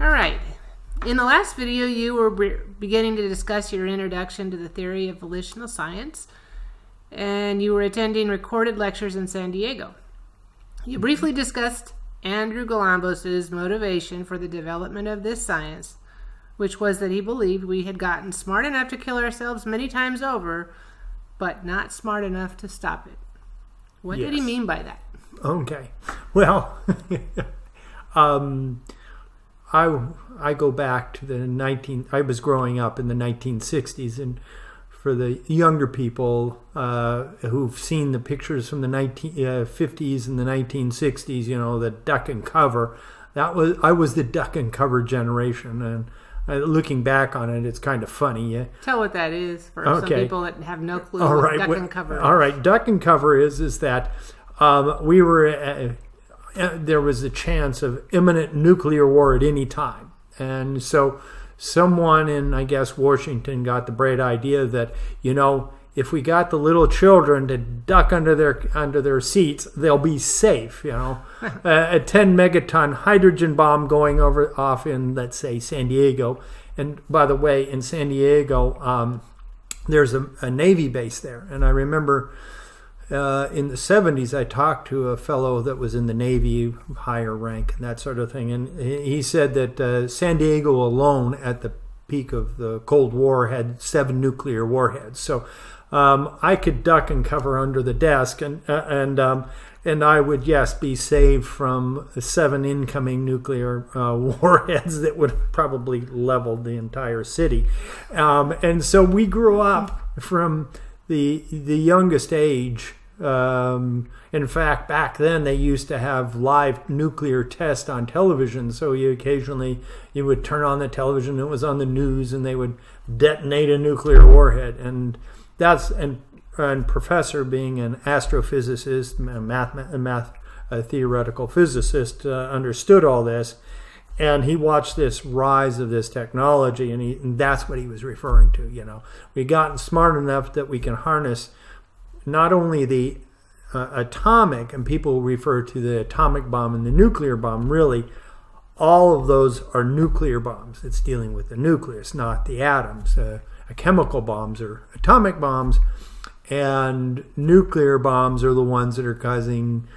All right. In the last video, you were beginning to discuss your introduction to the theory of volitional science, and you were attending recorded lectures in San Diego. You briefly discussed Andrew Galambos' motivation for the development of this science, which was that he believed we had gotten smart enough to kill ourselves many times over, but not smart enough to stop it. What did he mean by that? Okay. Well, I go back to I was growing up in the 1960s, and for the younger people who've seen the pictures from the 50s and the 1960s, you know, the duck and cover, I was the duck and cover generation, and looking back on it, it's kind of funny. Yeah? Tell what that is for some people that have no clue all what right. duck and cover is. All right, duck and cover is that we were there was a chance of imminent nuclear war at any time. And so someone in, I guess, Washington got the bright idea that, you know, if we got the little children to duck under their seats, they'll be safe, you know. A 10 megaton hydrogen bomb going off in, let's say, San Diego. And by the way, in San Diego, there's a Navy base there. And I remember in the 70s, I talked to a fellow that was in the Navy, higher rank and that sort of thing. And he said that San Diego alone at the peak of the Cold War had 7 nuclear warheads. So I could duck and cover under the desk, and I would, yes, be saved from 7 incoming nuclear warheads that would have probably leveled the entire city. And so we grew up from the youngest age. In fact, back then they used to have live nuclear tests on television. So you would turn on the television, it was on the news, and they would detonate a nuclear warhead. And Professor, being an astrophysicist, a theoretical physicist, understood all this, and he watched this rise of this technology, and that's what he was referring to. You know, we've gotten smart enough that we can harness not only the atomic, and people refer to the atomic bomb and the nuclear bomb. Really, all of those are nuclear bombs. It's dealing with the nucleus, not the atoms. Chemical bombs are atomic bombs, and nuclear bombs are the ones that are causing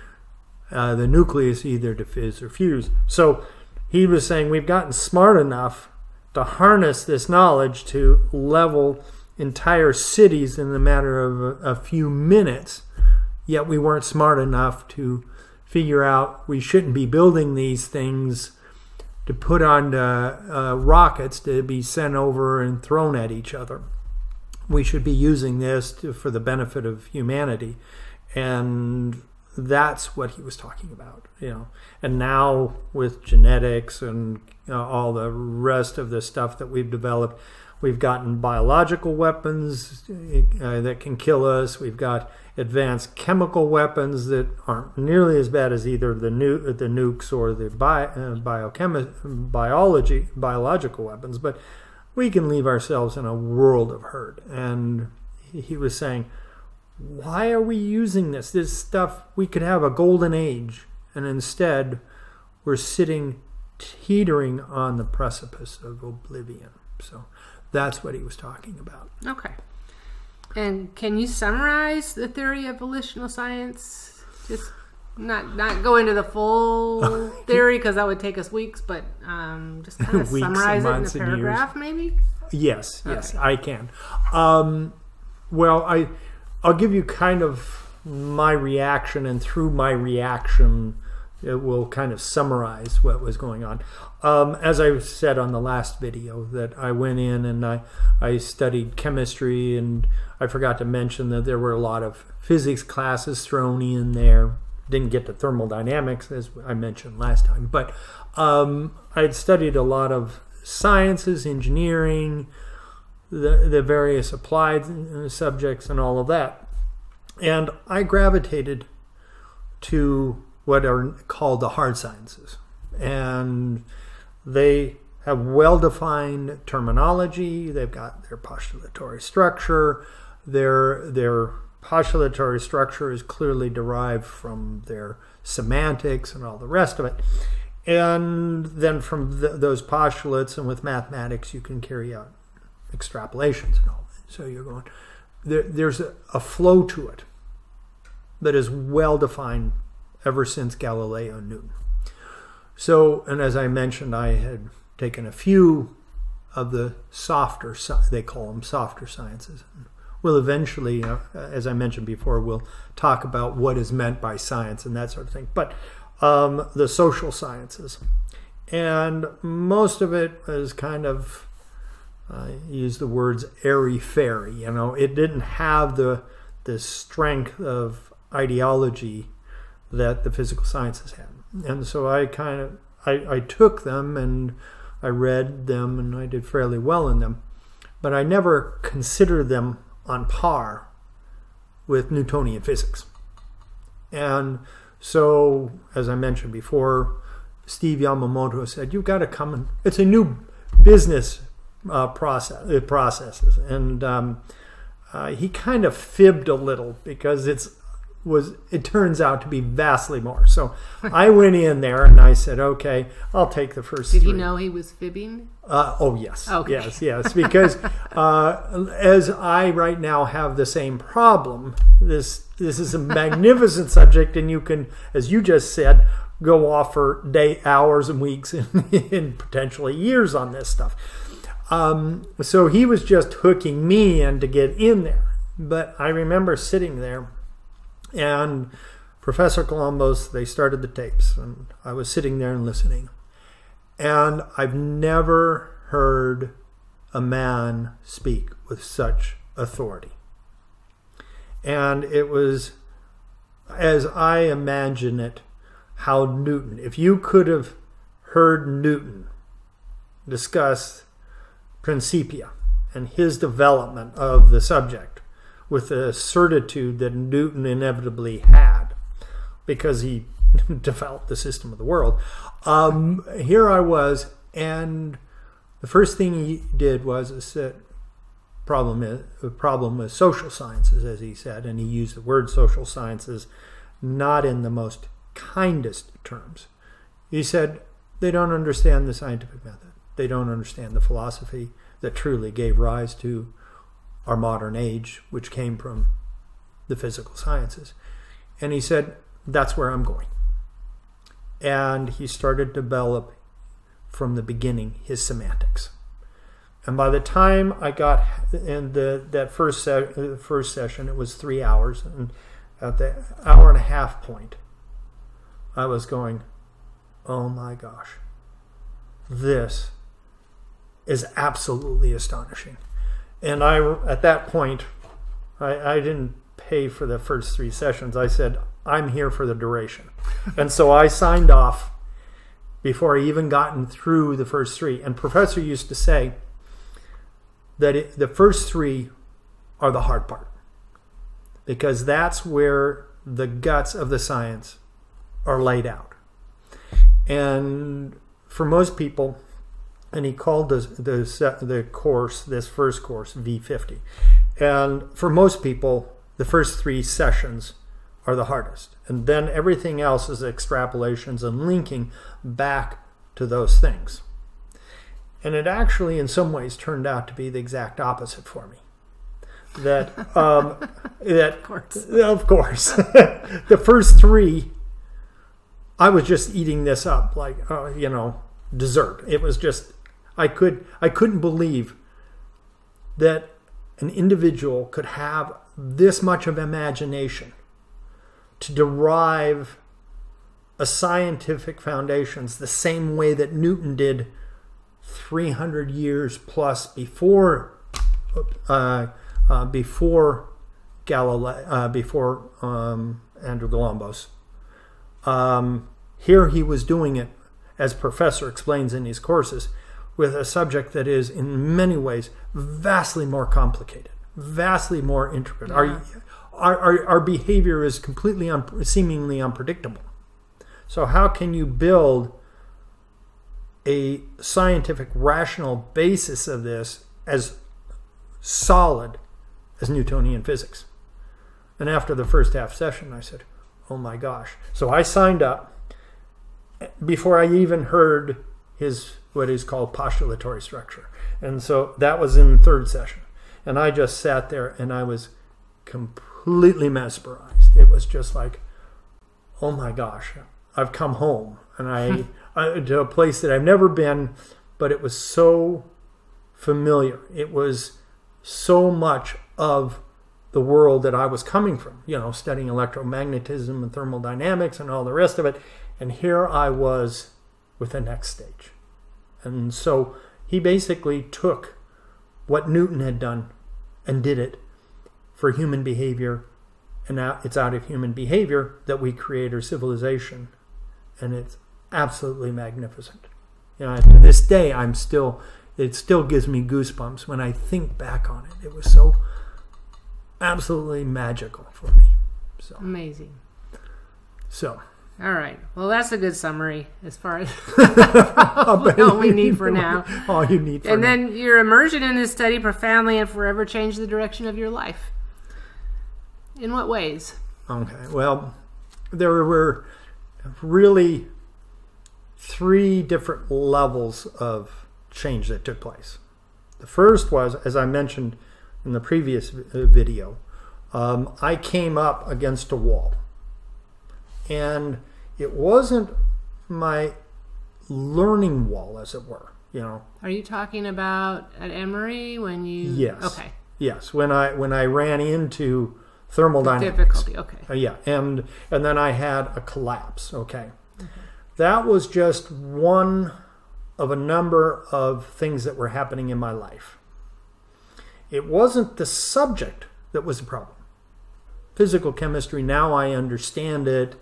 the nucleus either to fizz or fuse. So he was saying we've gotten smart enough to harness this knowledge to level entire cities in the matter of a few minutes, yet we weren't smart enough to figure out we shouldn't be building these things to put on rockets to be sent over and thrown at each other. We should be using this for the benefit of humanity. And that's what he was talking about, you know. And now with genetics and all the rest of the stuff that we've developed, we've gotten biological weapons that can kill us. We've got advanced chemical weapons that aren't nearly as bad as either the nukes or the biological weapons. But we can leave ourselves in a world of hurt. And he was saying, why are we using this? This stuff, we could have a golden age. And instead, we're sitting teetering on the precipice of oblivion. So that's what he was talking about. Okay. And can you summarize the theory of volitional science? Just not go into the full theory, because that would take us weeks, but just kind of summarize it in a paragraph, maybe? Yes, I can. Well, I'll give you kind of my reaction, and through my reaction, it will kind of summarize what was going on. As I said on the last video, that I went in and I studied chemistry, and I forgot to mention that there were a lot of physics classes thrown in there. Didn't get to thermodynamics, as I mentioned last time, but I'd studied a lot of sciences, engineering, the various applied subjects and all of that. And I gravitated to what are called the hard sciences. And they have well-defined terminology. They've got their postulatory structure. Their postulatory structure is clearly derived from their semantics and all the rest of it. And then from those postulates and with mathematics, you can carry out extrapolations and all that. So you're going, there's a flow to it that is well defined ever since Galileo and Newton. So, and as I mentioned, I had taken a few of the softer, they call them softer sciences. We'll eventually, as I mentioned before, we'll talk about what is meant by science and that sort of thing. But the social sciences. And most of it is kind of, use the words airy-fairy. You know, it didn't have the strength of ideology that the physical sciences had. And so I took them and I read them and I did fairly well in them. But I never considered them on par with Newtonian physics. And so, as I mentioned before, Steve Yamamoto said, you've got to come and, it's a new business processes. And he kind of fibbed a little because it turns out to be vastly more. So I went in there and I said, okay, I'll take the first Did three. you know he was fibbing? Oh, yes. Okay. Yes. Because as I right now have the same problem, this is a magnificent subject, and you can, as you just said, go off for hours and weeks and potentially years on this stuff. So he was just hooking me in to get in there. But I remember sitting there, and Professor Galambos, they started the tapes, and I was sitting there and listening. And I've never heard a man speak with such authority. And it was, as I imagine it, how Newton, if you could have heard Newton discuss Principia and his development of the subject with the certitude that Newton inevitably had, because he developed the system of the world. Here I was, and the first thing he did was said, the problem with social sciences, as he said, and he used the word social sciences not in the most kindest terms. He said, they don't understand the scientific method. They don't understand the philosophy that truly gave rise to our modern age, which came from the physical sciences. And he said, that's where I'm going. And he started to develop from the beginning his semantics. And by the time I got in that first session, it was 3 hours, and at the hour and a half point, I was going, oh my gosh, this is absolutely astonishing. And at that point, I didn't pay for the first 3 sessions. I said, I'm here for the duration. And so I signed off before I even gotten through the first 3. And Professor used to say that the first 3 are the hard part, because that's where the guts of the science are laid out. And for most people, and he called the course, this first course, V50. And for most people, the first 3 sessions are the hardest. And then everything else is extrapolations and linking back to those things. And it actually, in some ways, turned out to be the exact opposite for me. That, of course, the first 3, I was just eating this up like, dessert. It was just, I couldn't believe that an individual could have this much of imagination to derive a scientific foundations the same way that Newton did 300 years plus before Galileo, before Andrew Galambos. Here he was doing it, as Professor explains in his courses, with a subject that is in many ways vastly more complicated, vastly more intricate. Yeah. Our behavior is completely seemingly unpredictable. So how can you build a scientific rational basis of this as solid as Newtonian physics? And after the first half session, I said, oh my gosh. So I signed up, before I even heard what is called postulatory structure. And so that was in the third session. And I just sat there and I was completely mesmerized. It was just like, oh my gosh, I've come home. And I to a place that I've never been, but it was so familiar. It was so much of the world that I was coming from, studying electromagnetism and thermodynamics and all the rest of it. And here I was with the next stage. And so he basically took what Newton had done and did it for human behavior. And now it's out of human behavior that we create our civilization. And it's absolutely magnificent. To this day, it still gives me goosebumps when I think back on it. It was so absolutely magical for me. So amazing. So. All right. Well, that's a good summary as far as all we need for now. All you need for now. And then your immersion in this study profoundly and forever changed the direction of your life. In what ways? Okay. Well, there were really 3 different levels of change that took place. The first was, as I mentioned in the previous video, I came up against a wall. And it wasn't my learning wall, as it were. Are you talking about at Emory when you? Yes. Okay. Yes, when I ran into thermodynamics. Difficulty. Okay. Yeah, and then I had a collapse. Okay. That was just one of a number of things that were happening in my life. It wasn't the subject that was the problem. Physical chemistry, now I understand it,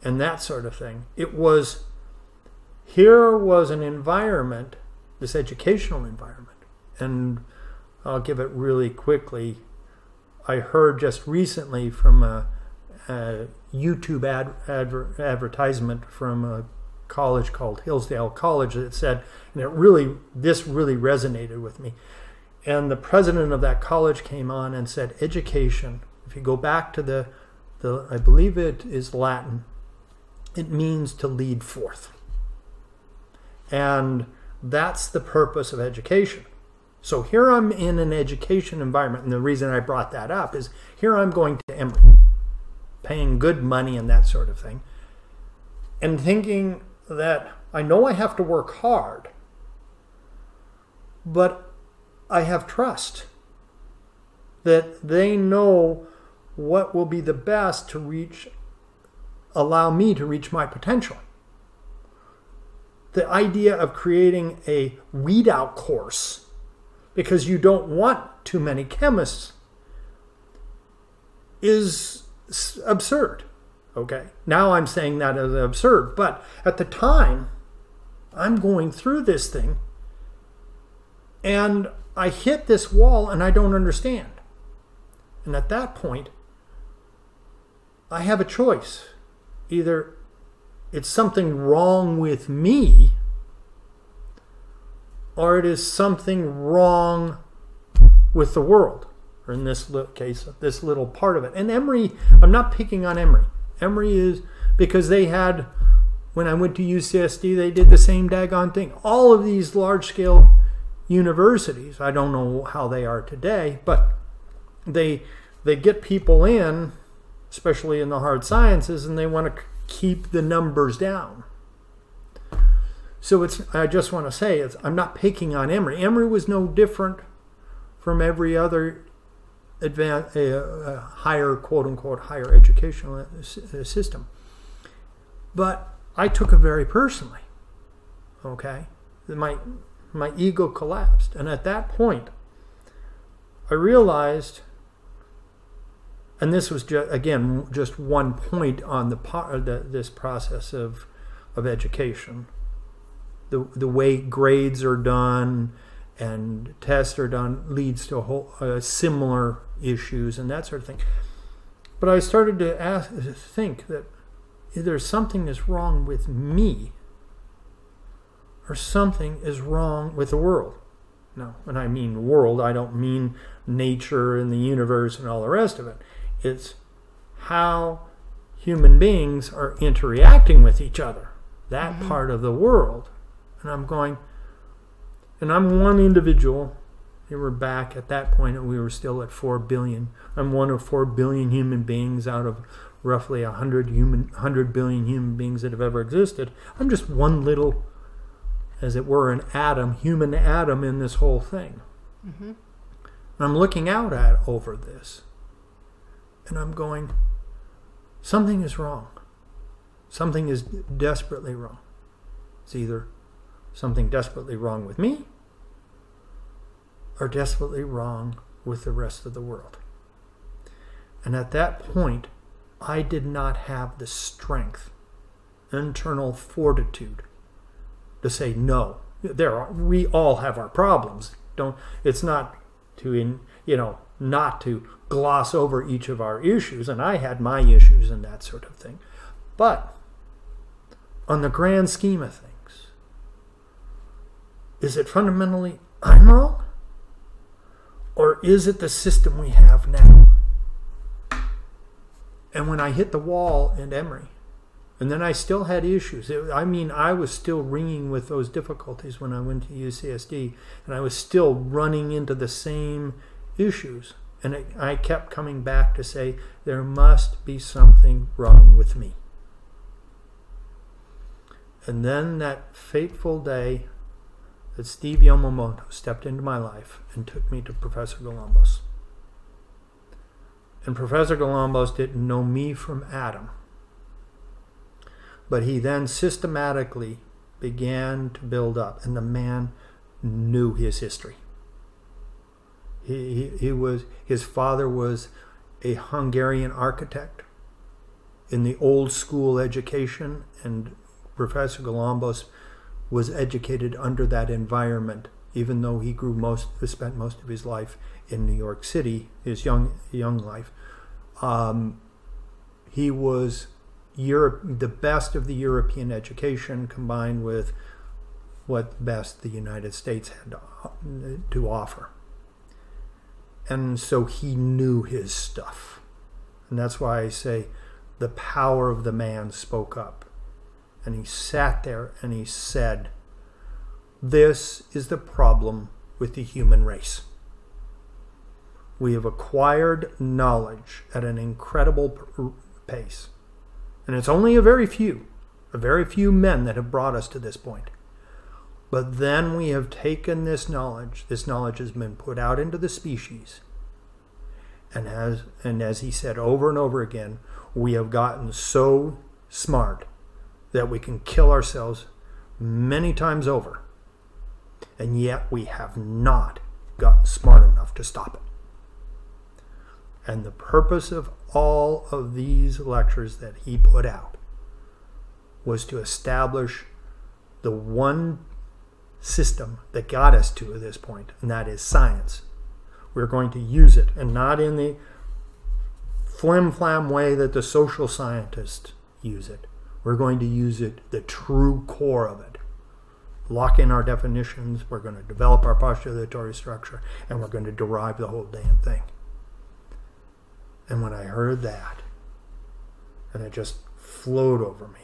and that sort of thing. Here was an environment, this educational environment, and I'll give it really quickly. I heard just recently from a YouTube advertisement from a college called Hillsdale College that said, and this really resonated with me. And the president of that college came on and said, education, if you go back to the I believe it is Latin, it means to lead forth. And that's the purpose of education. So here I'm in an education environment, and the reason I brought that up is here I'm going to Emory, paying good money and that sort of thing, and thinking that I know I have to work hard, but I have trust that they know what will be the best to allow me to reach my potential. The idea of creating a weed out course because you don't want too many chemists is absurd. Okay, now I'm saying that as absurd, but at the time I'm going through this thing and I hit this wall and I don't understand. And at that point I have a choice. Either it's something wrong with me, or it is something wrong with the world, or in this case, this little part of it. And Emory, I'm not picking on Emory. Emory is because they had, when I went to UCSD, they did the same daggone thing. All of these large-scale universities, I don't know how they are today, but they get people in, especially in the hard sciences, and they want to keep the numbers down. So I just want to say, I'm not picking on Emory. Emory was no different from every other higher, quote-unquote, higher educational system. But I took it very personally, okay? My ego collapsed. And at that point, I realized, and this was just one point on this process of education. The way grades are done and tests are done leads to similar issues and that sort of thing. But I started to think that either something is wrong with me or something is wrong with the world. Now, when I mean world, I don't mean nature and the universe and all the rest of it. It's how human beings are interacting with each other that part of the world. And I'm going, and I'm one individual. We were back at that point, and we were still at 4 billion. I'm one of 4 billion human beings out of roughly 100 billion human beings that have ever existed. I'm just one little, as it were, an atom, human atom in this whole thing. And I'm looking out over this, and I'm going, something is wrong. Something is desperately wrong. It's either something desperately wrong with me or desperately wrong with the rest of the world. And at that point, I did not have the strength, internal fortitude to say no. We all have our problems. It's not to not to gloss over each of our issues, and I had my issues and that sort of thing. But on the grand scheme of things, is it fundamentally I'm wrong? Or is it the system we have now? And when I hit the wall in Emory, and then I still had issues. I was still ringing with those difficulties when I went to UCSD, and I was still running into the same issues. And I kept coming back to say, there must be something wrong with me. And then that fateful day that Steve Yamamoto stepped into my life and took me to Professor Galambos. And Professor Galambos didn't know me from Adam. But he then systematically began to build up, and the man knew his history. His father was a Hungarian architect in the old school education, and Professor Galambos was educated under that environment, even though he spent most of his life in New York City, his young life. He was the best of the European education combined with what best the United States had to offer. And so he knew his stuff. And that's why I say the power of the man spoke up. And he sat there and he said, this is the problem with the human race. We have acquired knowledge at an incredible pace. And it's only a very few men that have brought us to this point. But then we have taken this knowledge has been put out into the species. And as he said over and over again, we have gotten so smart that we can kill ourselves many times over. And yet we have not gotten smart enough to stop it. And the purpose of all of these lectures that he put out was to establish the one system that got us to this point, and that is science. We're going to use it, and not in the flim-flam way that the social scientists use it. We're going to use it, the true core of it. Lock in our definitions, we're going to develop our postulatory structure, and we're going to derive the whole damn thing. And when I heard that, and it just flowed over me,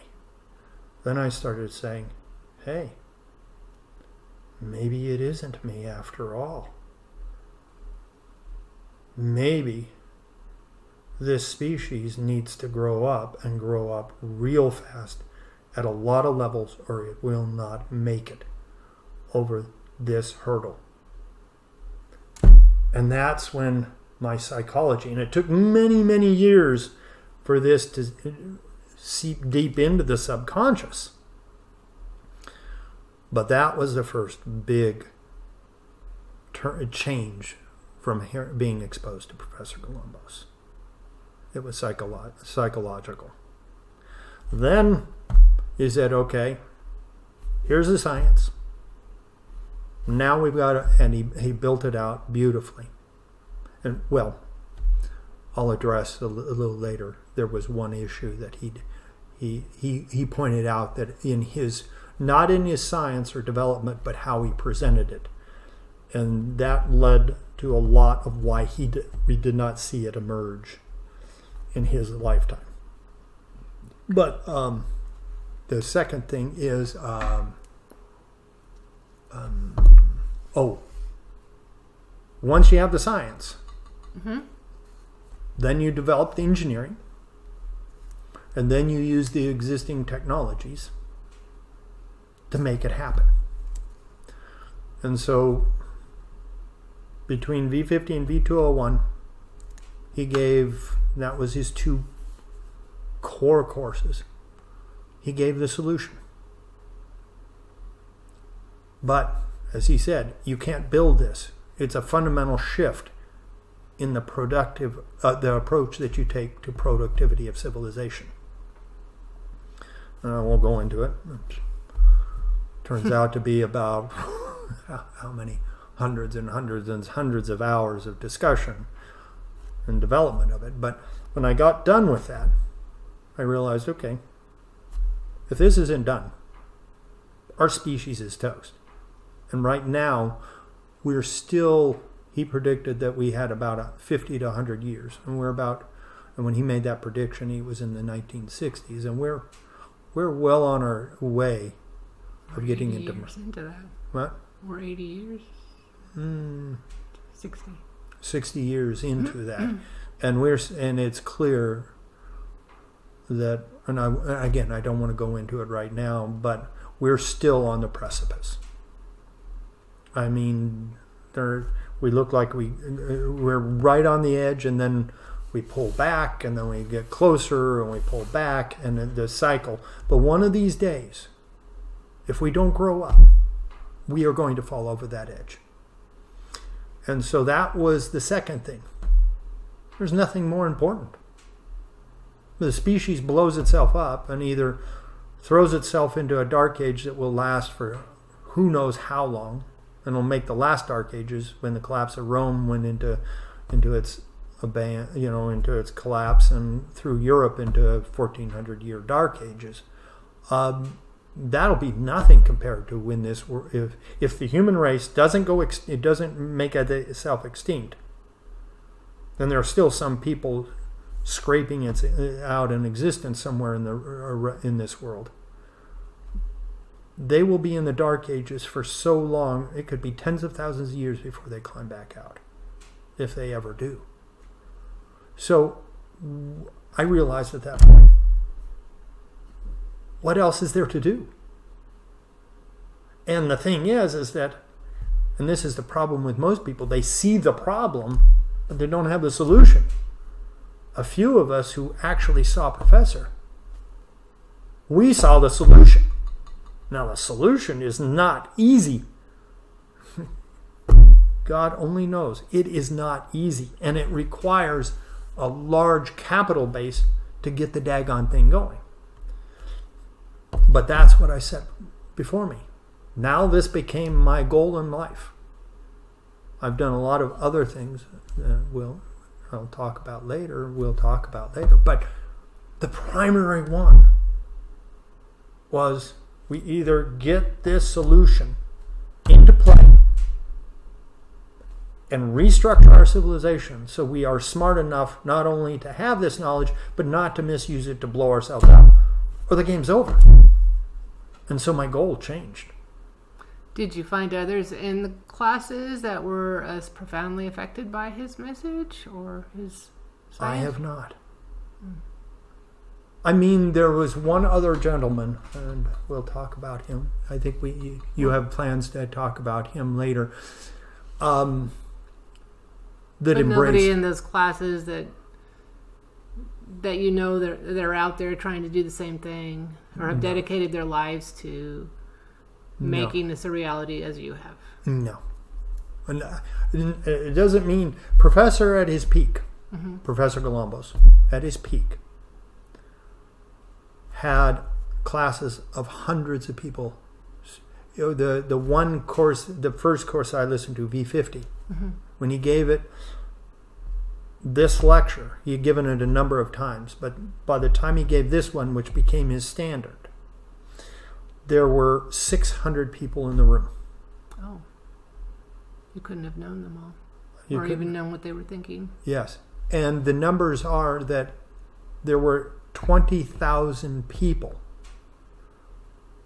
then I started saying, hey, maybe it isn't me after all. Maybe this species needs to grow up and grow up real fast at a lot of levels, or it will not make it over this hurdle. And that's when my psychology, and it took many, many years for this to seep deep into the subconscious. But that was the first big change from being exposed to Professor Galambos. It was psychological. Then he said, okay, here's the science. Now we've got and he built it out beautifully. And well, I'll address a little later. There was one issue that he pointed out that in his, not in his science or development, but how he presented it. And that led to a lot of why we did not see it emerge in his lifetime. But the second thing is, once you have the science, then you develop the engineering, and then you use the existing technologies to make it happen. And so between V50 and V201, he gave, that was his 2 core courses, he gave the solution. But as he said, you can't build this. It's a fundamental shift in the the approach that you take to productivity of civilization. I won't go into it. Turns out to be about how many hundreds and hundreds and hundreds of hours of discussion and development of it. But when I got done with that, I realized, okay, if this isn't done, our species is toast. And right now, we're still, he predicted that we had about 50 to 100 years. And and when he made that prediction, he was in the 1960s. And we're well on our way of getting into that. What? We're 80 years? 60. 60 years into that. And it's clear that, and I don't want to go into it right now, but we're still on the precipice. I mean, we look like we're right on the edge, and then we pull back, and then we get closer, and we pull back, and then the cycle. But one of these days, if we don't grow up, we are going to fall over that edge. And so that was the second thing. There's nothing more important. The species blows itself up and either throws itself into a dark age that will last for who knows how long, and will make the last dark ages, when the collapse of Rome went into its into its collapse, and through Europe into 1400-year dark ages. That'll be nothing compared to when this, if the human race doesn't make itself extinct, then there are still some people scraping it out in existence somewhere in this world. They will be in the dark ages for so long, it could be tens of thousands of years before they climb back out, if they ever do. So I realized at that point, what else is there to do? And the thing is that, and this is the problem with most people, they see the problem, but they don't have the solution. A few of us who actually saw Professor, we saw the solution. Now, the solution is not easy. God only knows. It is not easy, and it requires a large capital base to get the daggone thing going. But that's what I set before me. Now this became my goal in life. I've done a lot of other things that I'll talk about later. But the primary one was, we either get this solution into play and restructure our civilization so we are smart enough not only to have this knowledge, but not to misuse it to blow ourselves up, or the game's over. And so my goal changed. Did you find others in the classes that were as profoundly affected by his message or his science? I have not. I mean, there was one other gentleman, and we'll talk about him. I think you have plans to talk about him later. But nobody in those classes that they're out there trying to do the same thing, or have dedicated their lives to making this a reality as you have. No. And it doesn't mean Professor at his peak, Professor Galambos at his peak, had classes of hundreds of people. You know, the one course, the first course I listened to, V50, when he gave it, this lecture, he had given it a number of times, but by the time he gave this one, which became his standard, there were 600 people in the room. Oh. You couldn't have known them all. Or even known what they were thinking. Yes. And the numbers are that there were 20,000 people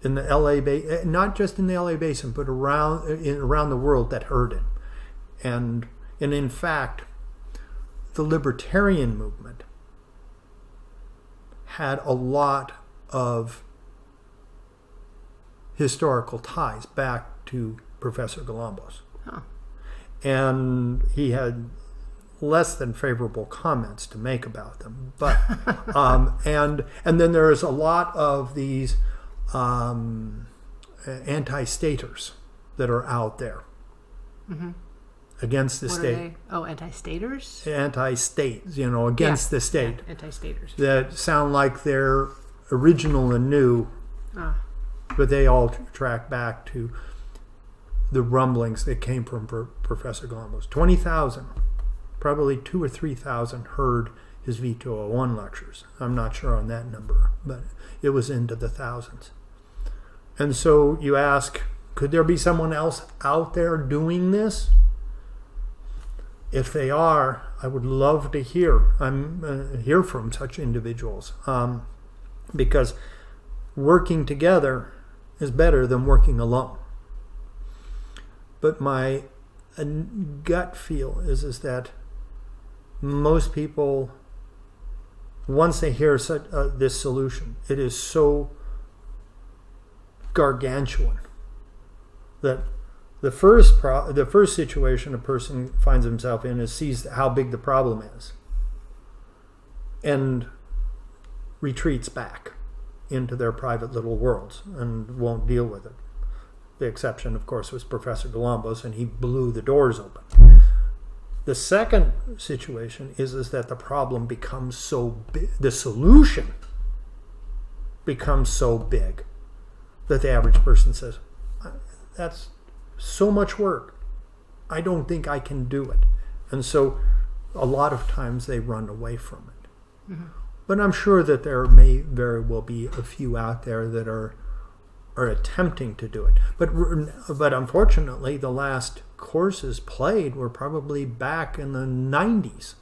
in the LA Basin, not just in the LA Basin, but around the world that heard him. And in fact, the libertarian movement had a lot of historical ties back to Professor Galambos. Huh. And he had less than favorable comments to make about them. But and then there's a lot of these anti-staters that are out there against the What state. are they? Oh, anti-staters? Anti-state, against the state. Yeah, anti-staters. That sound like they're original and new, but they all track back to the rumblings that came from Professor Galambos. 20,000, probably 2,000 or 3,000 heard his V201 lectures. I'm not sure on that number, but it was into the thousands. And so you ask, could there be someone else out there doing this? If they are, I would love to hear from such individuals, because working together is better than working alone. But my gut feel is that most people, once they hear this solution, it is so gargantuan that the first situation a person finds himself in is sees how big the problem is and retreats back into their private little worlds and won't deal with it. The exception, of course, was Professor Galambos, and he blew the doors open. The second situation is that the problem becomes so big, the solution becomes so big that the average person says, that's so much work, I don't think I can do it. And so a lot of times they run away from it. Mm-hmm. But I'm sure that there may very well be a few out there that are attempting to do it. But unfortunately, the last courses played were probably back in the 90s.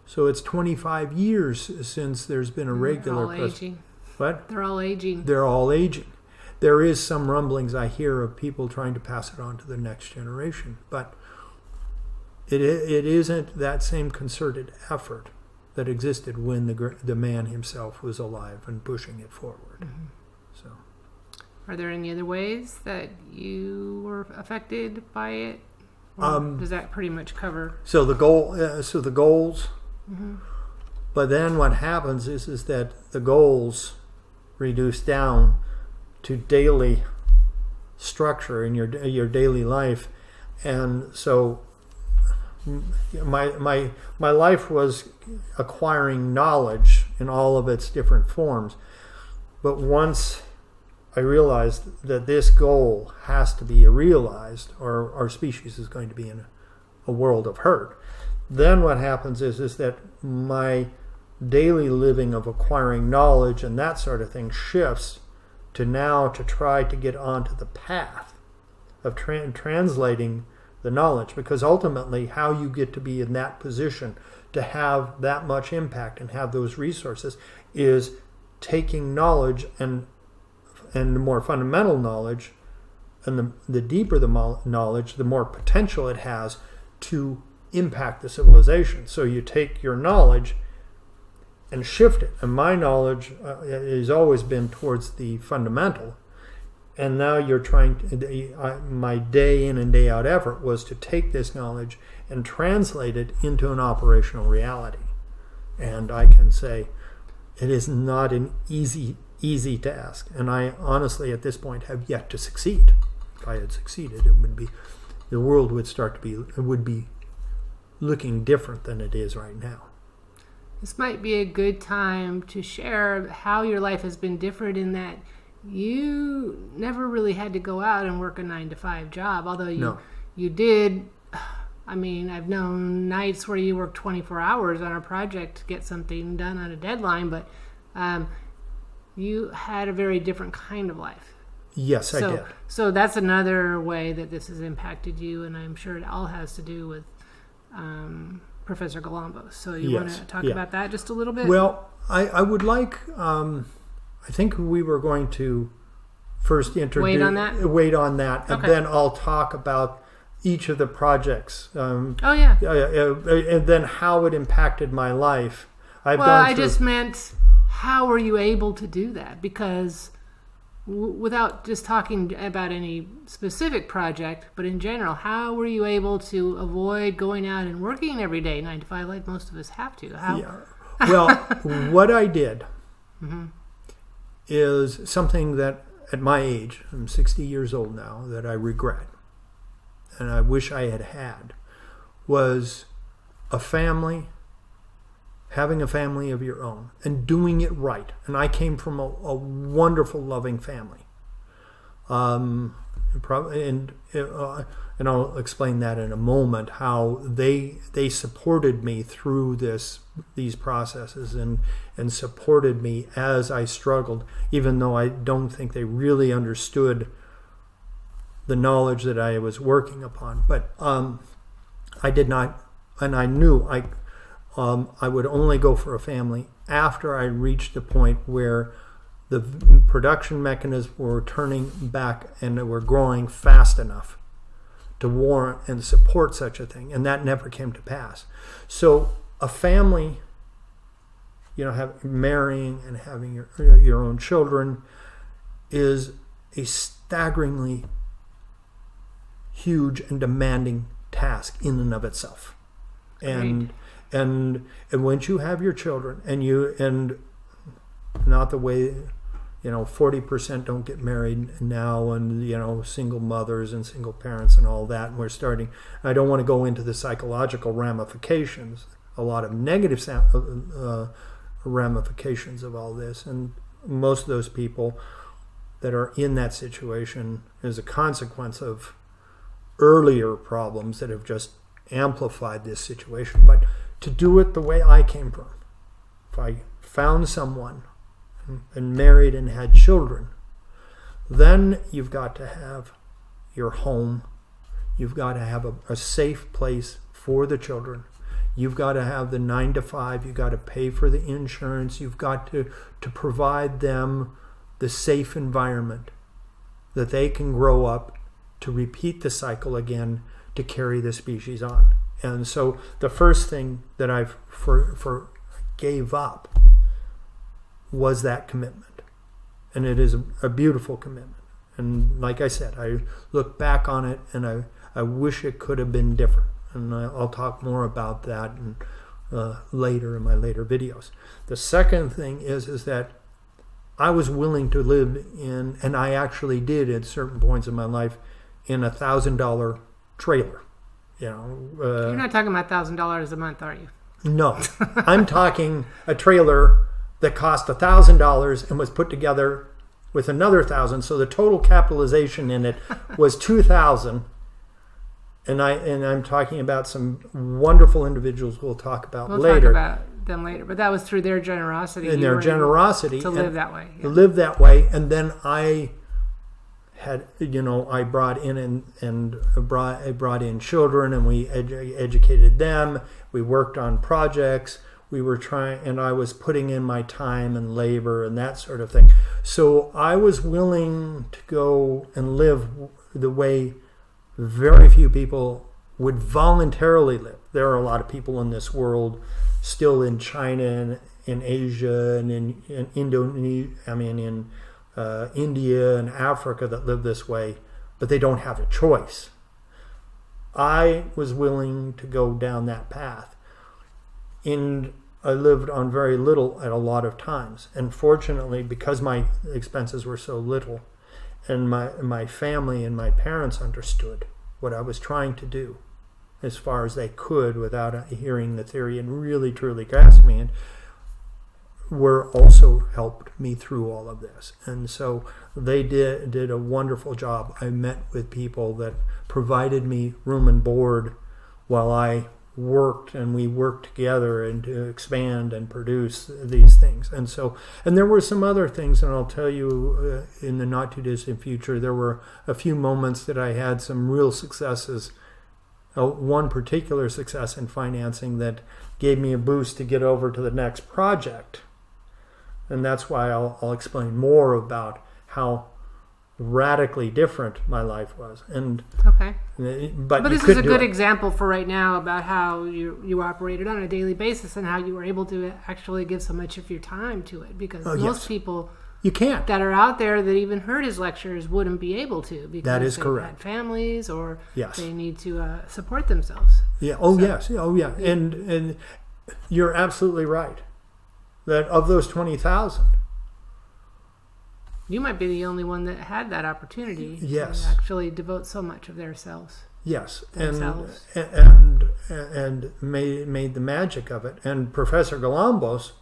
So it's 25 years since there's been a regular... They're all aging. What? They're all aging. They're all aging. There is some rumblings I hear of people trying to pass it on to the next generation, but it isn't that same concerted effort that existed when the man himself was alive and pushing it forward. Mm-hmm. So, are there any other ways that you were affected by it? Or does that pretty much cover? So the goals. Mm-hmm. But then what happens is that the goals reduce down to daily structure in your daily life, and so my life was acquiring knowledge in all of its different forms. But once I realized that this goal has to be realized, or our species is going to be in a world of hurt, then what happens is that my daily living of acquiring knowledge and that sort of thing shifts to now to try to get onto the path of translating the knowledge, because ultimately how you get to be in that position to have that much impact and have those resources is taking knowledge and the more fundamental knowledge, and the deeper the knowledge, the more potential it has to impact the civilization. So you take your knowledge and shift it. And my knowledge has always been towards the fundamental. And now you're trying to, my day in and day out effort was to take this knowledge and translate it into an operational reality. And I can say it is not an easy task. And I honestly at this point have yet to succeed. If I had succeeded, the world would be looking different than it is right now. This might be a good time to share how your life has been different in that you never really had to go out and work a 9-to-5 job, although you did. I mean, I've known nights where you work 24 hours on a project to get something done on a deadline, but you had a very different kind of life. Yes, I did. So that's another way that this has impacted you, and I'm sure it all has to do with Professor Galambos. So you want to talk about that just a little bit? Well, I would like, I think we were going to first introduce. Wait on that? Wait on that. And Okay. then I'll talk about each of the projects. Oh, yeah. And then how it impacted my life. Well, I just meant, how were you able to do that? Because without just talking about any specific project, but in general, how were you able to avoid going out and working every day, 9 to 5, like most of us have to? How? Yeah. Well, what I did Mm-hmm. is something that at my age, I'm 60 years old now, that I regret and I wish I had had, was a family, having a family of your own and doing it right. And I came from a wonderful, loving family. And I'll explain that in a moment, how they supported me through these processes and supported me as I struggled, even though I don't think they really understood the knowledge that I was working upon. But I did not, and I knew I would only go for a family after I reached the point where the production mechanisms were turning back and they were growing fast enough to warrant and support such a thing. And that never came to pass. So a family, marrying and having your own children is a staggeringly huge and demanding task in and of itself. And once you have your children and not the way 40% don't get married now, and single mothers and single parents and all that, and we're starting. I don't want to go into the psychological ramifications, a lot of negative ramifications of all this, and most of those people that are in that situation is a consequence of earlier problems that have just amplified this situation. But to do it the way I came from, if I found someone and married and had children, then you've got to have your home, you've got to have a safe place for the children, you've got to have the 9 to 5, you've got to pay for the insurance, you've got to provide them the safe environment that they can grow up to repeat the cycle again, to carry the species on. And so the first thing that I gave up was that commitment. And it is a beautiful commitment. And like I said, I look back on it and I wish it could have been different. And I'll talk more about that later in my later videos. The second thing is that I was willing to live in, and I actually did at certain points in my life, in $1,000 trailer. You're not talking about $1,000 a month, are you? No. I'm talking a trailer that cost $1,000 and was put together with another $1,000, so the total capitalization in it was $2,000. And I'm talking about some wonderful individuals we'll talk about later. We'll talk about them later, but that was through their generosity. And their generosity to live that way. Yeah. Live that way, and then I had, I brought in I brought in children, and we educated them. We worked on projects. We were trying, and I was putting in my time and labor and that sort of thing. So I was willing to go and live the way very few people would voluntarily live. There are a lot of people in this world, still in China and in Asia and in Indonesia, in India and Africa, that live this way, but they don't have a choice. I was willing to go down that path. And I lived on very little at a lot of times. And fortunately, because my expenses were so little, and my family and my parents understood what I was trying to do as far as they could without hearing the theory and really truly grasping it, were also helped me through all of this. And so they did a wonderful job. I met with people that provided me room and board while I worked, and we worked together and to expand and produce these things. And there were some other things, and I'll tell you in the not too distant future, there were a few moments that I had some real successes. One particular success in financing that gave me a boost to get over to the next project. And that's why I'll explain more about how radically different my life was. And okay. But this is a good example for right now about how you operated on a daily basis and how you were able to actually give so much of your time to it, because most people you can't that are out there that even heard his lectures wouldn't be able to, because that is they've correct. had families or yes. they need to support themselves. Yeah. Yes. Oh yeah. And you're absolutely right that of those 20,000, you might be the only one that had that opportunity yes. to actually devote so much of themselves. Yes, themselves. and made the magic of it. And Professor Galambos,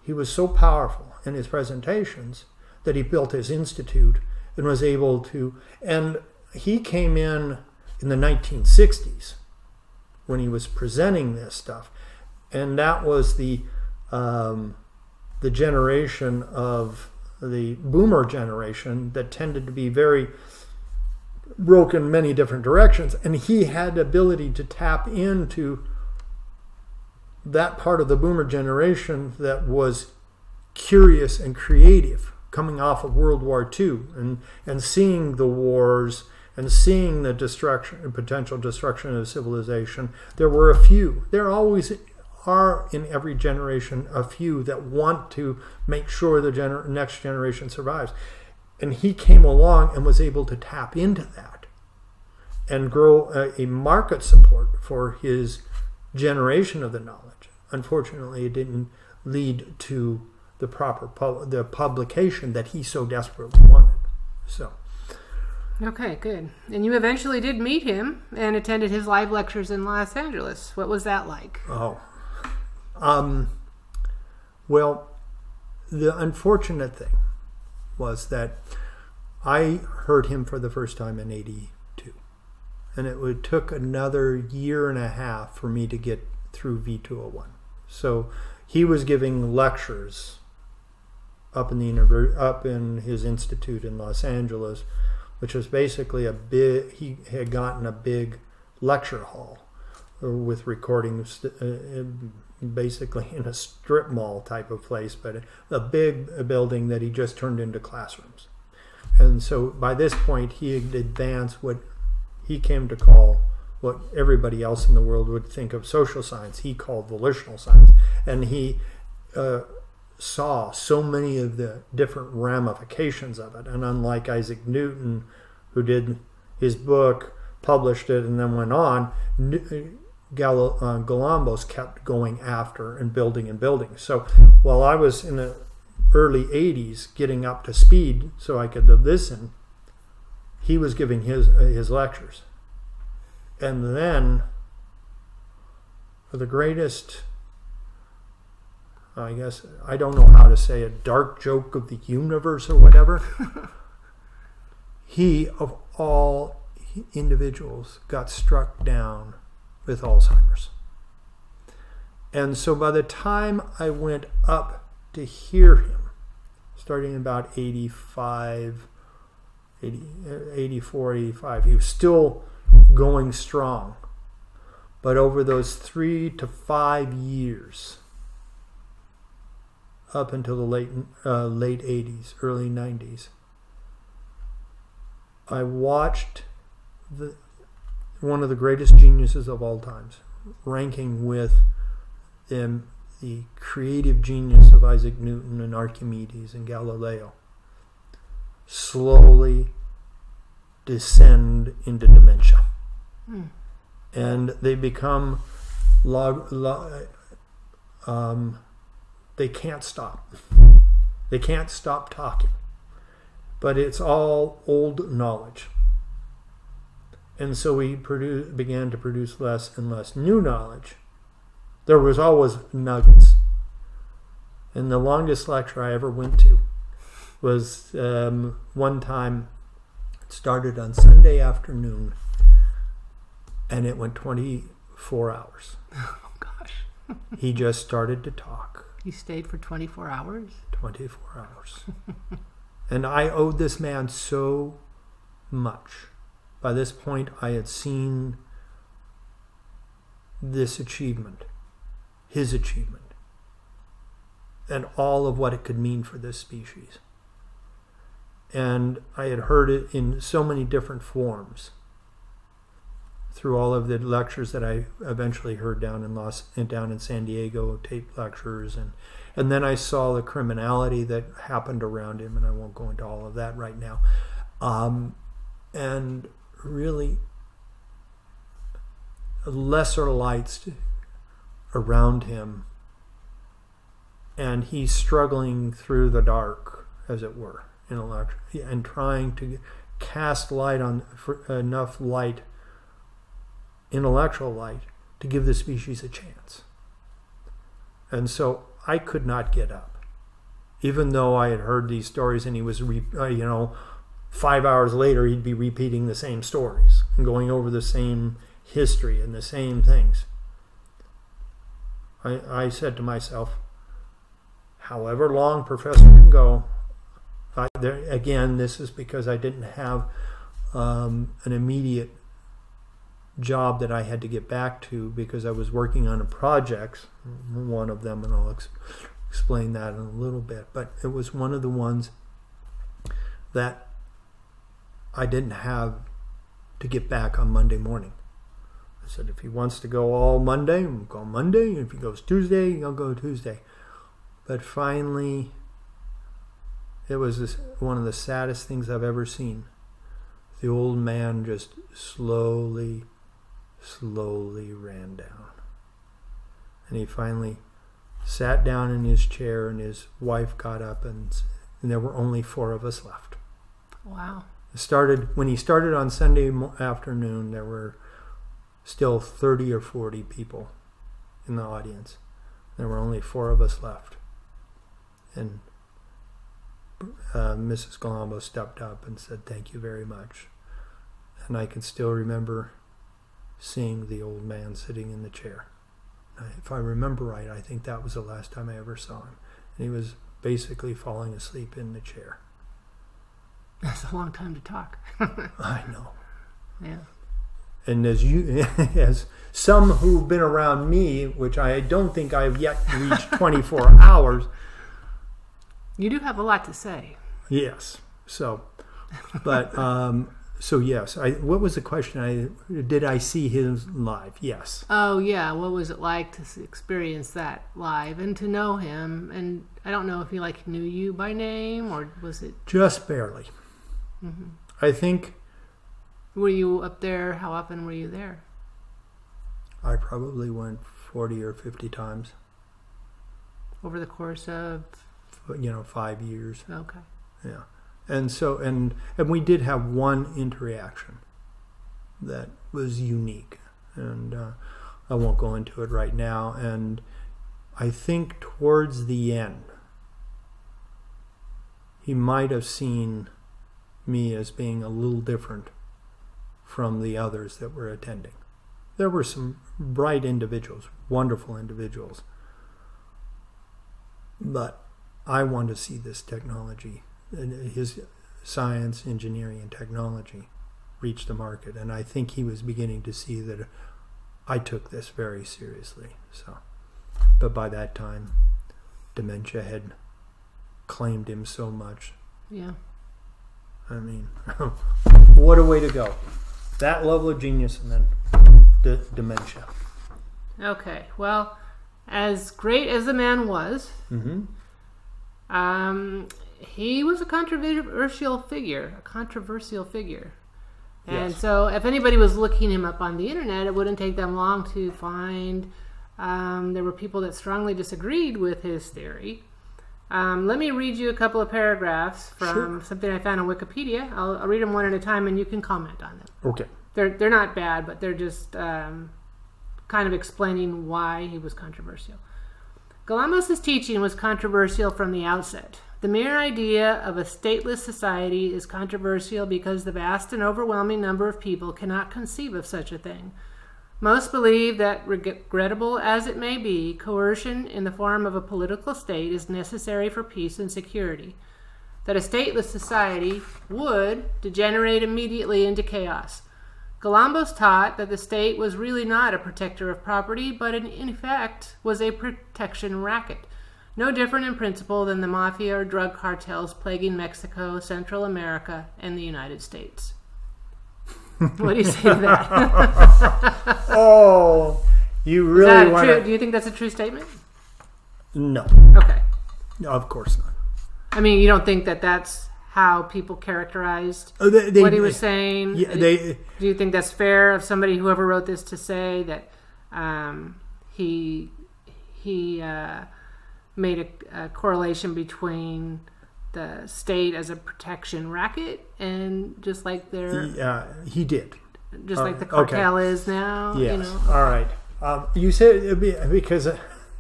he was so powerful in his presentations that he built his institute and was able to. And he came in the 1960s when he was presenting this stuff, and that was the generation of the boomer generation that tended to be very broken in many different directions, and he had the ability to tap into that part of the boomer generation that was curious and creative, coming off of World War II and seeing the wars and seeing the destruction and potential destruction of civilization. There were a few. There always are in every generation a few that want to make sure the next generation survives. And he came along and was able to tap into that and grow a market support for his generation of the knowledge. Unfortunately, it didn't lead to the proper the publication that he so desperately wanted. So. Okay, good. And you eventually did meet him and attended his live lectures in Los Angeles. What was that like? Oh. Well, the unfortunate thing was that I heard him for the first time in 82. And it took another year and a half for me to get through V201. So he was giving lectures up in his institute in Los Angeles, which was basically he had gotten a big lecture hall with recordings, basically in a strip mall type of place, but a big building that he just turned into classrooms. And so by this point, he had advanced what he came to call what everybody else in the world would think of social science. He called volitional science. And he saw so many of the different ramifications of it. And unlike Isaac Newton, who did his book, published it, and then went on, Galambos kept going after and building. So while I was in the early 80s getting up to speed so I could listen, he was giving his lectures. And then for the greatest, I guess, I don't know how to say it, dark joke of the universe or whatever, he, of all individuals, got struck down with Alzheimer's. And so by the time I went up to hear him, starting about 84, 85, he was still going strong. But over those 3 to 5 years, up until the late 80s, early 90s, I watched one of the greatest geniuses of all times, ranking with the creative genius of Isaac Newton and Archimedes and Galileo, slowly descend into dementia. And they become they can't stop. They can't stop talking. But it's all old knowledge. And so we began to produce less and less new knowledge. There was always nuggets. And the longest lecture I ever went to was one time. It started on Sunday afternoon, and it went 24 hours. Oh, gosh. He just started to talk. You stayed for 24 hours? 24 hours. And I owed this man so much. By this point, I had seen this achievement, his achievement, and all of what it could mean for this species. And I had heard it in so many different forms through all of the lectures that I eventually heard down in San Diego, tape lectures, and then I saw the criminality that happened around him, and I won't go into all of that right now. And really, lesser lights around him, and he's struggling through the dark, as it were, in a lecture, and trying to cast light on enough light, intellectual light, to give the species a chance. And so I could not get up, even though I had heard these stories, and he was, 5 hours later he'd be repeating the same stories and going over the same history and the same things. I said to myself, however long Professor can go, again, this is because I didn't have an immediate job that I had to get back to, because I was working on a project, one of them, and I'll explain that in a little bit, but it was one of the ones that I didn't have to get back on Monday morning. I said, if he wants to go all Monday, we'll go Monday. If he goes Tuesday, he'll go Tuesday. But finally, it was one of the saddest things I've ever seen. The old man just slowly ran down. And he finally sat down in his chair, and his wife got up, and there were only 4 of us left. Wow. When he started on Sunday afternoon, there were still 30 or 40 people in the audience. There were only 4 of us left. And Mrs. Galambos stepped up and said, "Thank you very much." And I can still remember seeing the old man sitting in the chair. If I remember right, I think that was the last time I ever saw him. And he was basically falling asleep in the chair. That's a long time to talk. I know. Yeah. And as some who've been around me, which I don't think I've yet reached 24 hours. You do have a lot to say. Yes. So, but, so yes. What was the question? Did I see him live? Yes. Oh, yeah. What was it like to experience that live and to know him? And I don't know if he knew you by name, or was it? Just barely. Mm-hmm. I think. Were you up there? How often were you there? I probably went 40 or 50 times. Over the course of? 5 years. Okay. Yeah. And so, and we did have one interaction that was unique. And I won't go into it right now. And I think towards the end, he might have seen me as being a little different from the others that were attending. There were some bright individuals, wonderful individuals, but I want to see this technology, his science, engineering, and technology reach the market, and I think he was beginning to see that I took this very seriously. So, but by that time, dementia had claimed him so much. Yeah. I mean, what a way to go. That level of genius, and then dementia. Okay, well, as great as the man was, mm-hmm. He was a controversial figure. And yes. So if anybody was looking him up on the internet, it wouldn't take them long to find there were people that strongly disagreed with his theory. Let me read you a couple of paragraphs from something I found on Wikipedia. I'll read them one at a time, and you can comment on them. Okay. They're not bad, but they're just kind of explaining why he was controversial. Galambos' teaching was controversial from the outset. The mere idea of a stateless society is controversial because the vast and overwhelming number of people cannot conceive of such a thing. Most believe that, regrettable as it may be, coercion in the form of a political state is necessary for peace and security. That a stateless society would degenerate immediately into chaos. Galambos taught that the state was really not a protector of property, but in effect was a protection racket. no different in principle than the mafia or drug cartels plaguing Mexico, Central America, and the United States. What do you say to that? Oh, you really want to... Do you think that's a true statement? No. Okay. No, of course not. I mean, you don't think that that's how people characterized what he was saying? Yeah, do you think that's fair of somebody, whoever wrote this, to say that he made a correlation between the state as a protection racket and just like he did. Just like the cartel is now? Yes. You know? All right. You said, because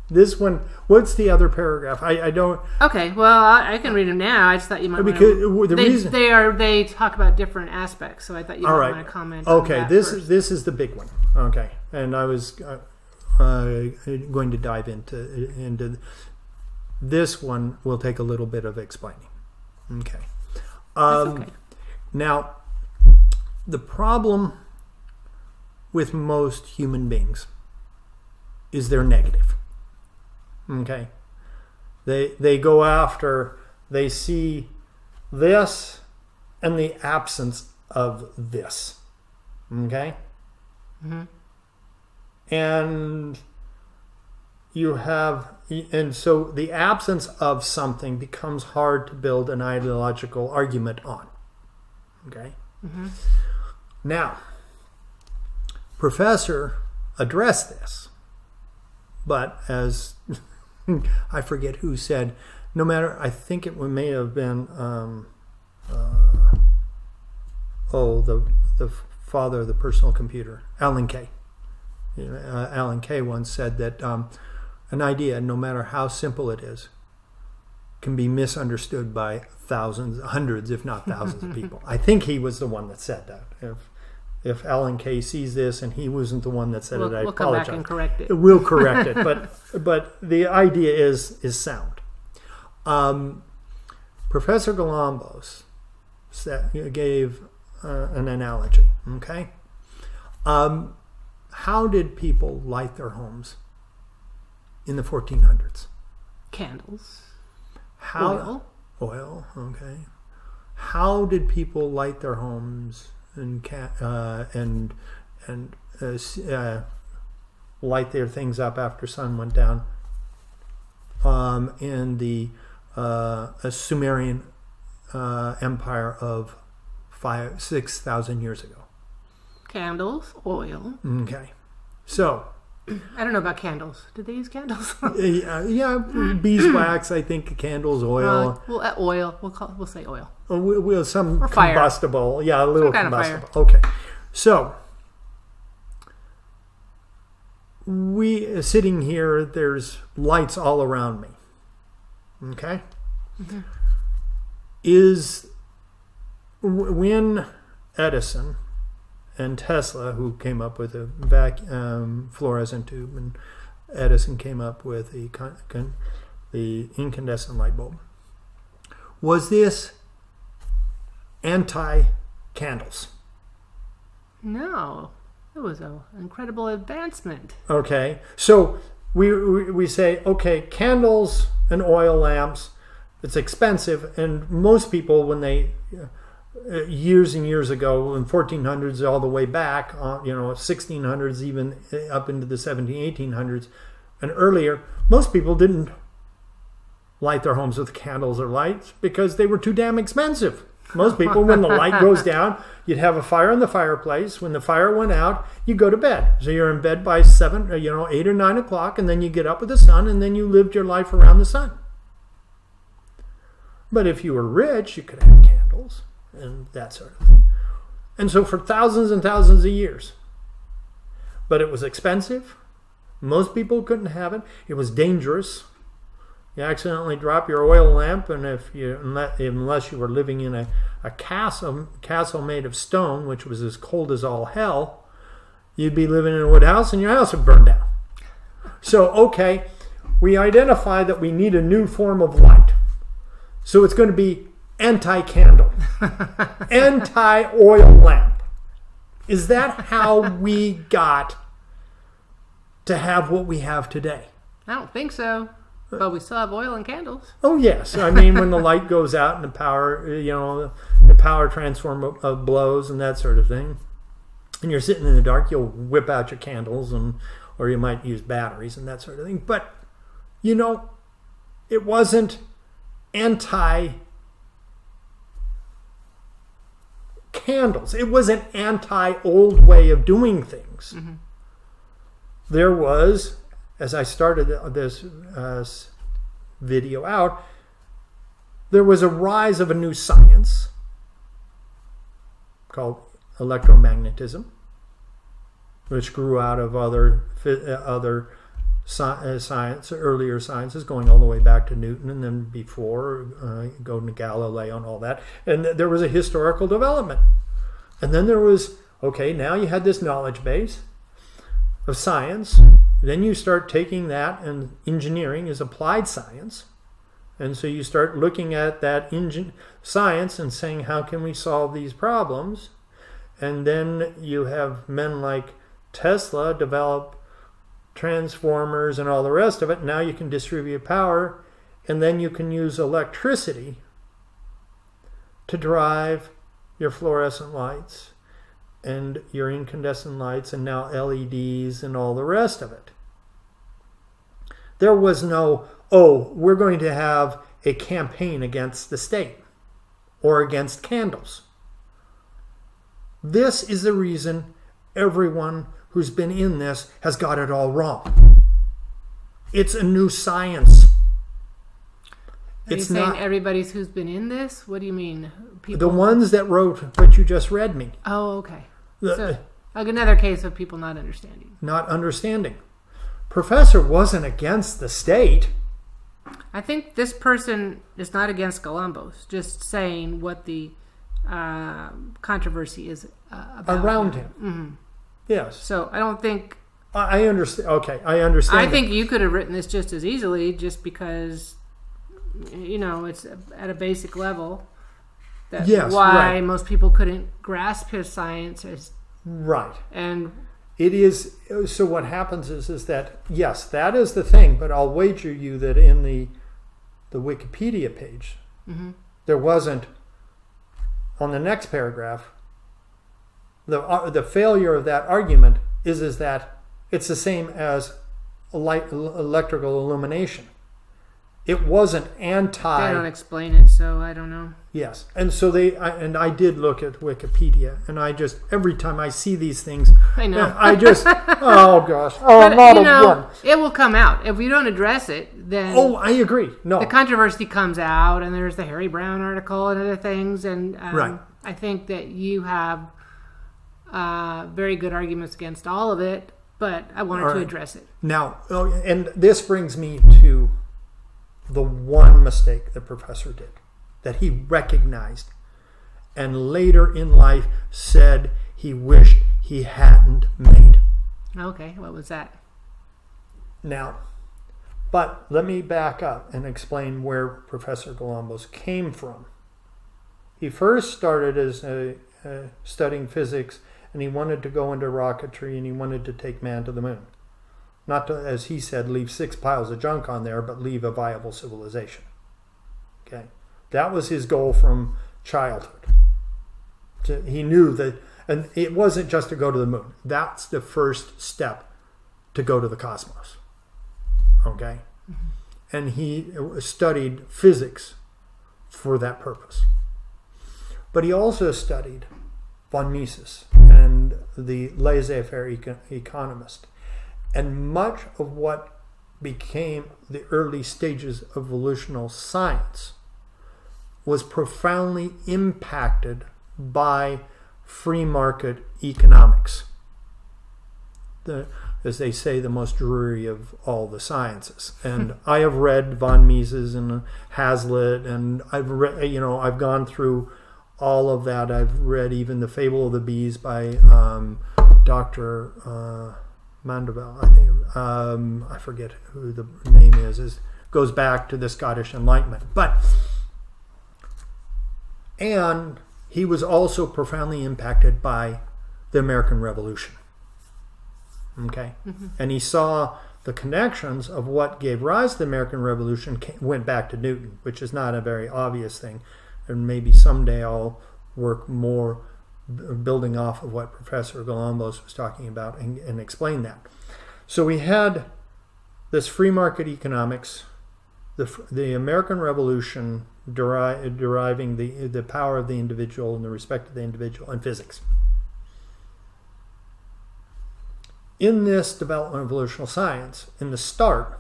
this one, what's the other paragraph? I don't... Okay, well, I can read them now. I just thought you might want to... They talk about different aspects, so I thought you might want to comment on that this first. This is the big one. Okay. And I was going to dive into this one. Will take a little bit of explaining. Okay. That's okay. Now, the problem with most human beings is they're negative. Okay. They go after, they see this and the absence of this. Okay? Mm-hmm. And so the absence of something becomes hard to build an ideological argument on. Okay? Mm-hmm. Now, Professor addressed this, but as I forget who said, no matter, I think it may have been the father of the personal computer, Alan Kay. Alan Kay once said that an idea, no matter how simple it is, can be misunderstood by thousands, hundreds, if not thousands of people. I think he was the one that said that. If Alan Kay sees this and he wasn't the one that said it, I apologize. We'll come back and correct it. We'll correct it, but the idea is sound. Professor Galambos gave an analogy. Okay, how did people light their homes in the 1400s? Candles. Oil. Okay. How did people light their homes and light their things up after sun went down in the Sumerian empire of 6,000 years ago? Candles, oil. Okay. So I don't know about candles. Did they use candles? yeah, beeswax, I think, candles, oil. Oil. We'll say oil. We'll some or fire. Combustible. Yeah, a little some kind combustible. Of fire. Okay. So sitting here, there's lights all around me. Okay? Mm-hmm. When Edison and Tesla, who came up with a fluorescent tube, and Edison came up with the incandescent light bulb, was this anti-candles? No, it was an incredible advancement. Okay, so we say, okay, candles and oil lamps, it's expensive, and most people, when they years and years ago, in 1400s all the way back, 1600s, even up into the 1800s and earlier, most people didn't light their homes with candles or lights because they were too damn expensive. Most people, when the light goes down, you'd have a fire in the fireplace. When the fire went out, you go to bed. So you're in bed by 8 or 9 o'clock, and then you get up with the sun, and then you lived your life around the sun. But if you were rich, you could have candles and that sort of thing. And so for thousands and thousands of years. But it was expensive. Most people couldn't have it. It was dangerous. You accidentally drop your oil lamp, and unless you were living in a castle made of stone, which was as cold as all hell, you'd be living in a wood house and your house would burn down. So, okay, we identify that we need a new form of light. So it's going to be anti-candle, anti-oil lamp. Is that how we got to have what we have today? I don't think so. But we still have oil and candles. Oh yes, I mean when the light goes out and the power, the power transformer blows and that sort of thing, and you're sitting in the dark, you'll whip out your candles or you might use batteries and that sort of thing. But it wasn't anti-candles. It was an anti-old way of doing things. Mm-hmm. There was, as I started this video out, there was a rise of a new science called electromagnetism, which grew out of other science, earlier sciences, going all the way back to Newton, and then before, going to Galileo and all that. And there was a historical development. And then there was, okay, now you had this knowledge base of science. Then you start taking that, and engineering is applied science. And so you start looking at that science and saying, how can we solve these problems? And then you have men like Tesla develop transformers and all the rest of it. Now you can distribute power, and then you can use electricity to drive your fluorescent lights and your incandescent lights and now LEDs and all the rest of it. There was no, we're going to have a campaign against the state or against candles. This is the reason everyone who's been in this has got it all wrong. It's a new science. Are you saying everybody who's been in this? What do you mean? People? The ones that wrote what you just read me. Oh, okay. So, like another case of people not understanding. Not understanding. Professor wasn't against the state. I think this person is not against Galambos, just saying what the controversy is about. Around him. Mm-hmm. Yes. So I don't think... I understand. Okay, I understand. I think you could have written this just as easily, just because, it's at a basic level. That's why most people couldn't grasp his science. Right. And it is... So what happens is that, yes, that is the thing, but I'll wager you that in the Wikipedia page, mm-hmm. there wasn't, on the next paragraph, the failure of that argument is that it's the same as electrical illumination. It wasn't anti... They don't explain it, so I don't know. Yes. And so I did look at Wikipedia, and every time I see these things, I know. I just, oh gosh. It will come out. If we don't address it, then... Oh, I agree. No. The controversy comes out, and there's the Harry Brown article and other things, and right. I think that you have very good arguments against all of it, but I wanted to address it. Now, and this brings me to the one mistake the professor did, that he recognized and later in life said he wished he hadn't made. Okay, what was that? Now, but let me back up and explain where Professor Galambos came from. He first started as studying physics, and he wanted to go into rocketry, and he wanted to take man to the moon. Not to, as he said, leave 6 piles of junk on there, but leave a viable civilization. Okay, that was his goal from childhood. He knew that, and it wasn't just to go to the moon. That's the first step to go to the cosmos. Okay, mm-hmm. And he studied physics for that purpose. But he also studied von Mises and the laissez-faire economist. And much of what became the early stages of volitional science was profoundly impacted by free market economics. As they say, the most dreary of all the sciences. And I have read von Mises and Hazlitt, and I've gone through all of that. I've read even The Fable of the Bees by Dr. Mandeville, I think. I forget who the name is. Goes back to the Scottish Enlightenment. And he was also profoundly impacted by the American Revolution. Okay? Mm-hmm. And he saw the connections of what gave rise to the American Revolution went back to Newton, which is not a very obvious thing. And maybe someday I'll work more building off of what Professor Galambos was talking about and explain that. So we had this free market economics, the American Revolution deriving the power of the individual and the respect of the individual, and physics. In this development of volitional science, in the start,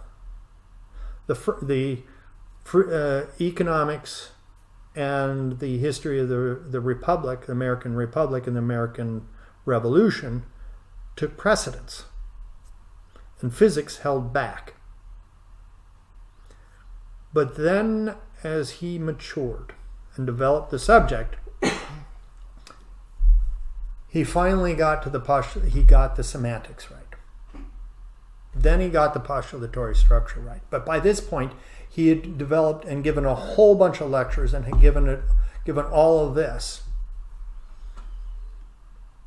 the economics and the history of the Republic, the American Republic and the American Revolution took precedence, and physics held back. But then, as he matured and developed the subject, he finally got to the semantics right. Then he got the postulatory structure right. But by this point, he had developed and given a whole bunch of lectures and had given all of this.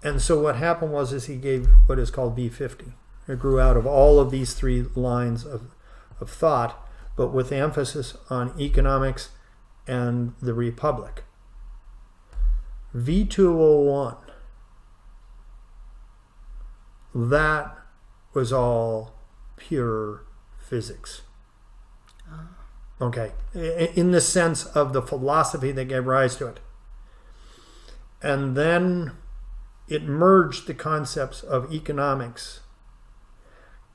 And so what happened was he gave what is called V50. It grew out of all of these three lines of thought, but with emphasis on economics and the Republic. V201, that was all pure physics. Okay, in the sense of the philosophy that gave rise to it. And then it merged the concepts of economics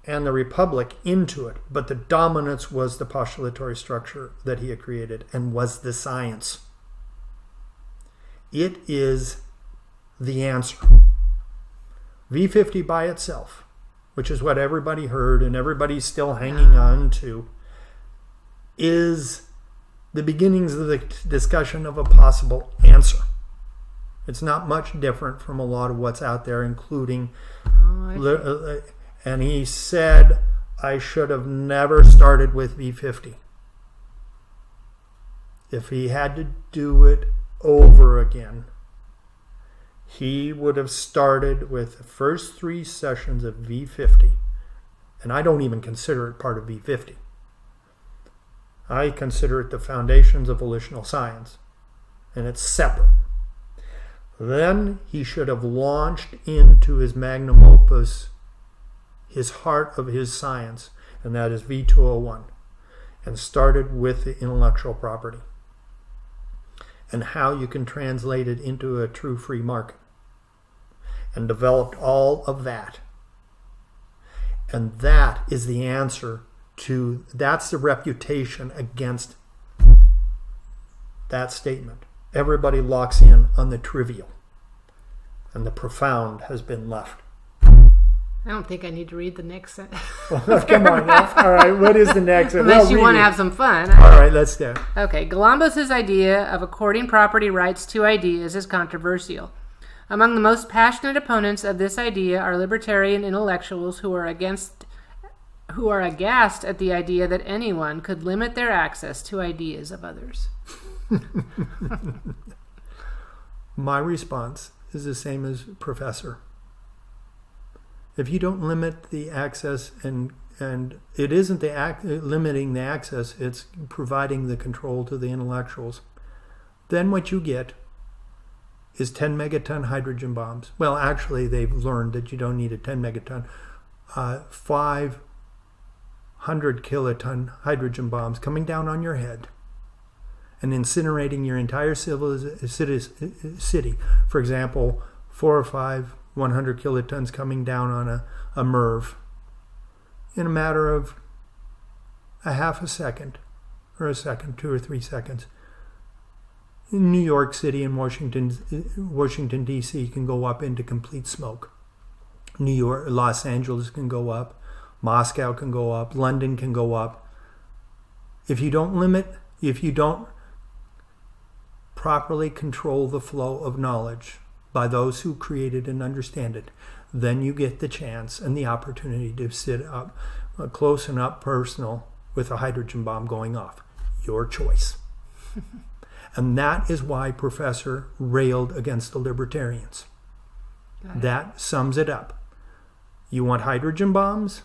and the Republic into it, but the dominance was the postulatory structure that he had created and was the science. It is the answer. V50 by itself, which is what everybody heard and everybody's still hanging on to, is the beginnings of the discussion of a possible answer. It's not much different from a lot of what's out there, including... and he said, I should have never started with V50. If he had to do it over again, he would have started with the first 3 sessions of V50. And I don't even consider it part of V50. I consider it the foundations of volitional science. And it's separate. Then he should have launched into his magnum opus, his heart of his science, and that is V201, and started with the intellectual property and how you can translate it into a true free market, and developed all of that. And that is the answer to, that's the refutation against that statement. Everybody locks in on the trivial, and the profound has been left. I don't think I need to read the next sentence. Well, come on. All right, what is the next? Unless you want to have some fun. All right, let's do it. Okay, Galambos' idea of according property rights to ideas is controversial. Among the most passionate opponents of this idea are libertarian intellectuals who are aghast at the idea that anyone could limit their access to ideas of others. My response is the same as Professor. If you don't limit the access, and it isn't limiting the access, it's providing the control to the intellectuals, then what you get is 10 megaton hydrogen bombs. Well, actually, they've learned that you don't need a 10 megaton. 500 kiloton hydrogen bombs coming down on your head and incinerating your entire city. For example, 4 or 5 100 kilotons coming down on a MIRV in a matter of a half a second, or a second, 2 or 3 seconds. In New York City and Washington D.C. can go up into complete smoke. Los Angeles can go up, Moscow can go up, London can go up. If you don't properly control the flow of knowledge by those who create it and understand it, then you get the chance and the opportunity to sit up close and up personal with a hydrogen bomb going off. Your choice. And that is why Professor railed against the libertarians. That sums it up. You want hydrogen bombs?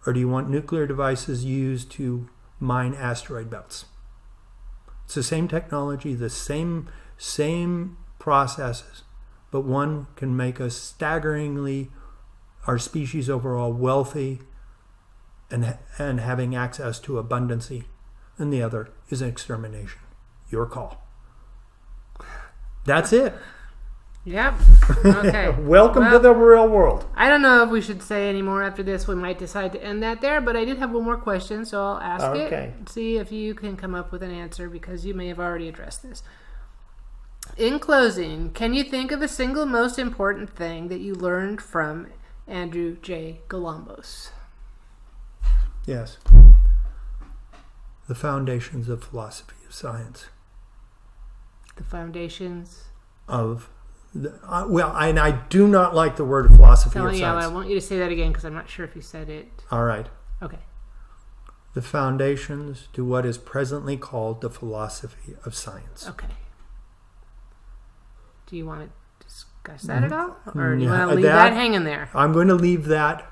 or do you want nuclear devices used to mine asteroid belts? It's the same technology, the same processes, but one can make us staggeringly, our species overall, wealthy and having access to abundancy, and the other is extermination. Your call. That's it. Yep. Okay. Welcome to the real world. I don't know if we should say any more after this. We might decide to end that there, but I did have one more question, so I'll ask it and see if you can come up with an answer, because you may have already addressed this. In closing, can you think of a single most important thing that you learned from Andrew J. Galambos? Yes. The foundations of philosophy of science. The foundations of well, and I do not like the word philosophy of science. Yeah, I want you to say that again, because I'm not sure if you said it. All right. Okay. The foundations to what is presently called the philosophy of science. Okay. Do you want to discuss that at all? Or do you want to leave that hanging there? I'm going to leave that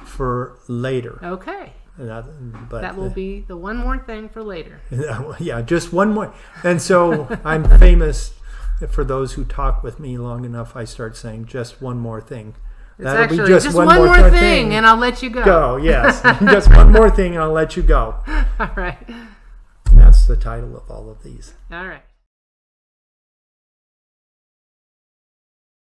for later. Okay. But that will be the one more thing for later. Yeah, just one more. And so I'm famous for those who talk with me long enough. I start saying just one more thing. That'll be just one more thing, and I'll let you go. Go, yes. Just one more thing, and I'll let you go. All right. That's the title of all of these. All right.